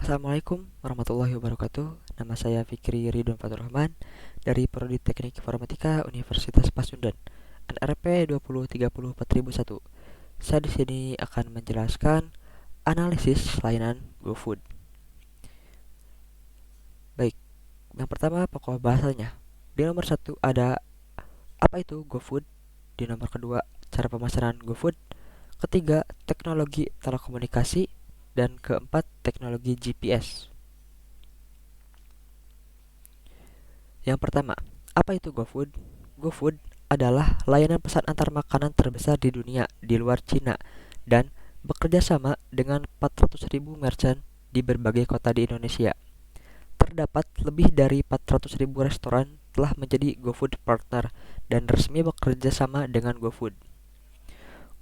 Assalamualaikum warahmatullahi wabarakatuh. Nama saya Fikri Ridwan Fatur Rahman dari Prodi Teknik Informatika Universitas Pasundan, NRP 2030401. Saya di sini akan menjelaskan analisis layanan GoFood. Baik, yang pertama pokok bahasanya. Di nomor satu ada apa itu GoFood. Di nomor kedua cara pemasaran GoFood. Ketiga teknologi telekomunikasi. Dan keempat teknologi GPS. Yang pertama, apa itu GoFood? GoFood adalah layanan pesan antar makanan terbesar di dunia di luar Cina dan bekerja sama dengan 400.000 merchant di berbagai kota di Indonesia. Terdapat lebih dari 400.000 restoran telah menjadi GoFood partner dan resmi bekerja sama dengan GoFood.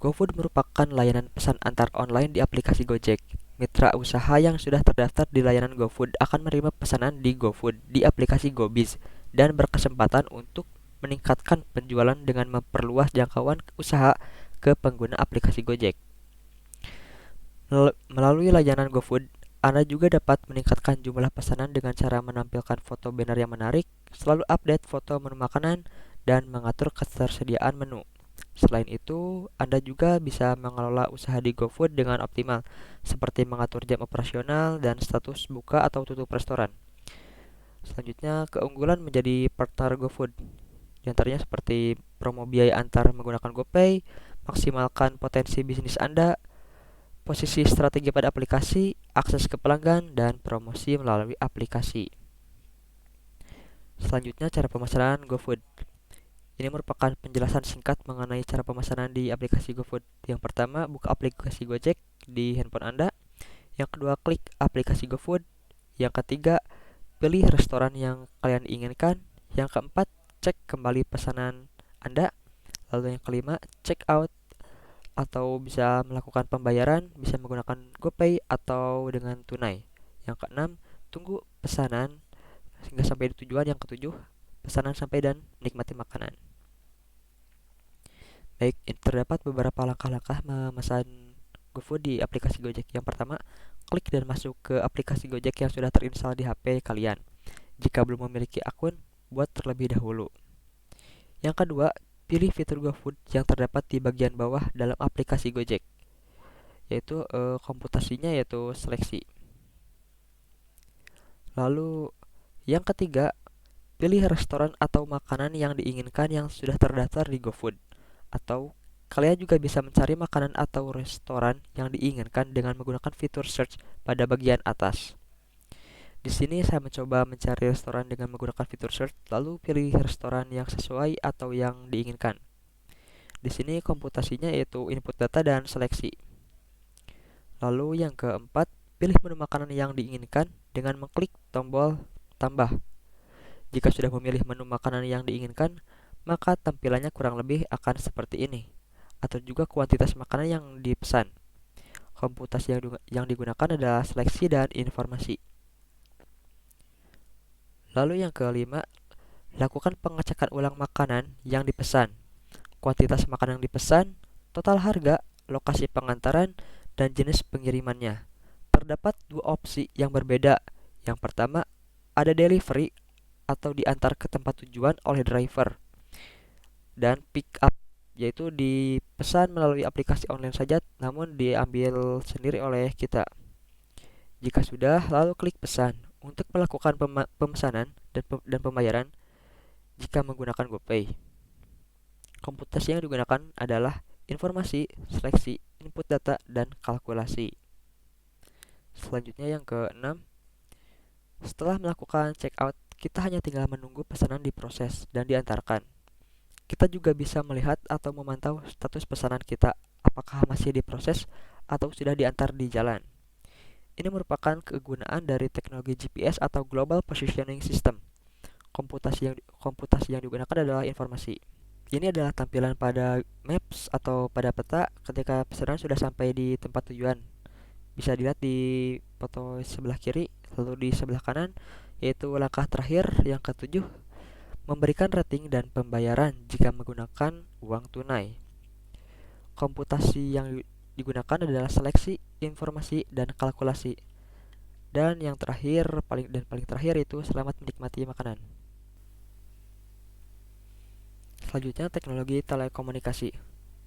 GoFood merupakan layanan pesan antar online di aplikasi Gojek. Mitra usaha yang sudah terdaftar di layanan GoFood akan menerima pesanan di GoFood di aplikasi GoBiz dan berkesempatan untuk meningkatkan penjualan dengan memperluas jangkauan usaha ke pengguna aplikasi Gojek. Melalui layanan GoFood, Anda juga dapat meningkatkan jumlah pesanan dengan cara menampilkan foto banner yang menarik, selalu update foto menu makanan, dan mengatur ketersediaan menu. Selain itu, Anda juga bisa mengelola usaha di GoFood dengan optimal, seperti mengatur jam operasional dan status buka atau tutup restoran. Selanjutnya, keunggulan menjadi partner GoFood. Di antaranya seperti promo biaya antar menggunakan GoPay, maksimalkan potensi bisnis Anda, posisi strategi pada aplikasi, akses ke pelanggan, dan promosi melalui aplikasi. Selanjutnya, cara pemasaran GoFood. Ini merupakan penjelasan singkat mengenai cara pemesanan di aplikasi GoFood. Yang pertama, buka aplikasi Gojek di handphone Anda. Yang kedua, klik aplikasi GoFood. Yang ketiga, pilih restoran yang kalian inginkan. Yang keempat, cek kembali pesanan Anda. Lalu yang kelima, check out atau bisa melakukan pembayaran, bisa menggunakan GoPay atau dengan tunai. Yang keenam, tunggu pesanan hingga sampai di tujuan. Yang ketujuh, pesanan sampai dan nikmati makanan. Baik, terdapat beberapa langkah-langkah memesan GoFood di aplikasi Gojek. Yang pertama, klik dan masuk ke aplikasi Gojek yang sudah terinstall di HP kalian. Jika belum memiliki akun, buat terlebih dahulu. Yang kedua, pilih fitur GoFood yang terdapat di bagian bawah dalam aplikasi Gojek, yaitu komputasinya yaitu seleksi. Lalu, yang ketiga, pilih restoran atau makanan yang diinginkan yang sudah terdaftar di GoFood. Atau kalian juga bisa mencari makanan atau restoran yang diinginkan dengan menggunakan fitur search pada bagian atas. Di sini saya mencoba mencari restoran dengan menggunakan fitur search, lalu pilih restoran yang sesuai atau yang diinginkan. Di sini komputasinya yaitu input data dan seleksi. Lalu yang keempat, pilih menu makanan yang diinginkan dengan mengklik tombol tambah. Jika sudah memilih menu makanan yang diinginkan, maka tampilannya kurang lebih akan seperti ini, atau juga kuantitas makanan yang dipesan. Komputasi yang digunakan adalah seleksi dan informasi. Lalu yang kelima, lakukan pengecekan ulang makanan yang dipesan, kuantitas makanan yang dipesan, total harga, lokasi pengantaran, dan jenis pengirimannya. Terdapat dua opsi yang berbeda. Yang pertama, ada delivery atau diantar ke tempat tujuan oleh driver, dan pick up yaitu dipesan melalui aplikasi online saja namun diambil sendiri oleh kita. Jika sudah, lalu klik pesan untuk melakukan pemesanan dan pembayaran jika menggunakan GoPay. Komputasi yang digunakan adalah informasi, seleksi, input data, dan kalkulasi. Selanjutnya yang keenam, setelah melakukan checkout, kita hanya tinggal menunggu pesanan diproses dan diantarkan. Kita juga bisa melihat atau memantau status pesanan kita, apakah masih diproses atau sudah diantar di jalan. Ini merupakan kegunaan dari teknologi GPS atau Global Positioning System. Komputasi yang digunakan adalah informasi. Ini adalah tampilan pada maps atau pada peta ketika pesanan sudah sampai di tempat tujuan. Bisa dilihat di foto sebelah kiri, lalu di sebelah kanan, yaitu langkah terakhir yang ketujuh, memberikan rating dan pembayaran jika menggunakan uang tunai. Komputasi yang digunakan adalah seleksi, informasi, dan kalkulasi. Dan yang terakhir, paling terakhir itu selamat menikmati makanan. Selanjutnya, teknologi telekomunikasi.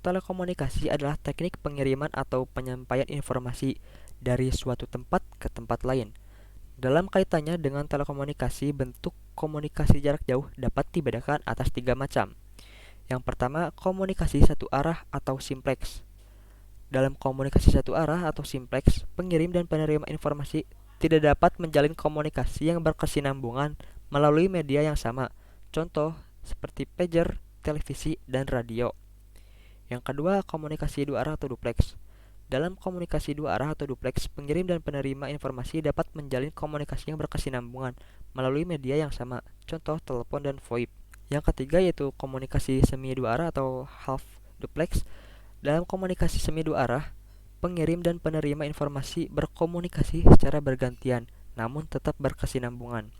Telekomunikasi adalah teknik pengiriman atau penyampaian informasi dari suatu tempat ke tempat lain. Dalam kaitannya dengan telekomunikasi, bentuk komunikasi jarak jauh dapat dibedakan atas tiga macam. Yang pertama, komunikasi satu arah atau simplex. Dalam komunikasi satu arah atau simplex, pengirim dan penerima informasi tidak dapat menjalin komunikasi yang berkesinambungan melalui media yang sama. Contoh seperti pager, televisi, dan radio. Yang kedua, komunikasi dua arah atau duplex. Dalam komunikasi dua arah atau duplex, pengirim dan penerima informasi dapat menjalin komunikasi yang berkesinambungan melalui media yang sama. Contoh telepon dan VoIP. Yang ketiga yaitu komunikasi semi dua arah atau half duplex. Dalam komunikasi semi dua arah, pengirim dan penerima informasi berkomunikasi secara bergantian, namun tetap berkesinambungan.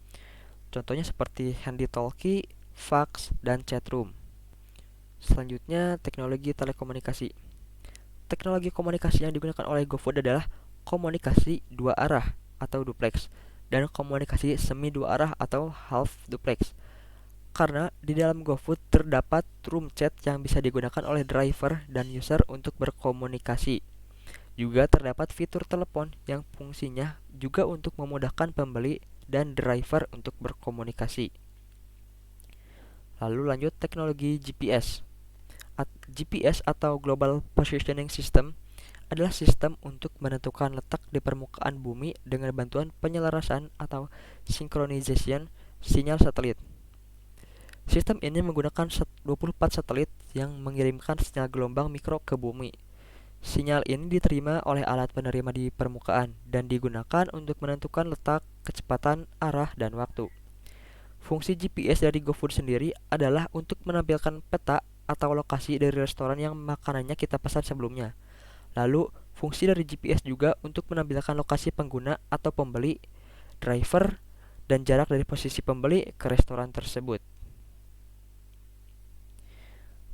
Contohnya seperti handy-talkie, fax, dan chatroom. Selanjutnya, teknologi telekomunikasi. Teknologi komunikasi yang digunakan oleh GoFood adalah komunikasi dua arah atau duplex dan komunikasi semi dua arah atau half duplex. Karena di dalam GoFood terdapat room chat yang bisa digunakan oleh driver dan user untuk berkomunikasi. Juga terdapat fitur telepon yang fungsinya juga untuk memudahkan pembeli dan driver untuk berkomunikasi. Lalu lanjut teknologi GPS. GPS atau Global Positioning System adalah sistem untuk menentukan letak di permukaan bumi dengan bantuan penyelarasan atau synchronization sinyal satelit. Sistem ini menggunakan 24 satelit yang mengirimkan sinyal gelombang mikro ke bumi. Sinyal ini diterima oleh alat penerima di permukaan dan digunakan untuk menentukan letak, kecepatan, arah, dan waktu. Fungsi GPS dari GoFood sendiri adalah untuk menampilkan peta atau lokasi dari restoran yang makanannya kita pesan sebelumnya. Lalu, fungsi dari GPS juga untuk menampilkan lokasi pengguna atau pembeli, driver, dan jarak dari posisi pembeli ke restoran tersebut.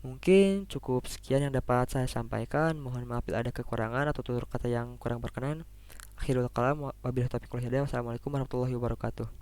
Mungkin cukup sekian yang dapat saya sampaikan. Mohon maaf bila ada kekurangan atau tutur kata yang kurang berkenan. Akhirul kalam, wabillahi taufiq wal hidayah. Wassalamualaikum warahmatullahi wabarakatuh.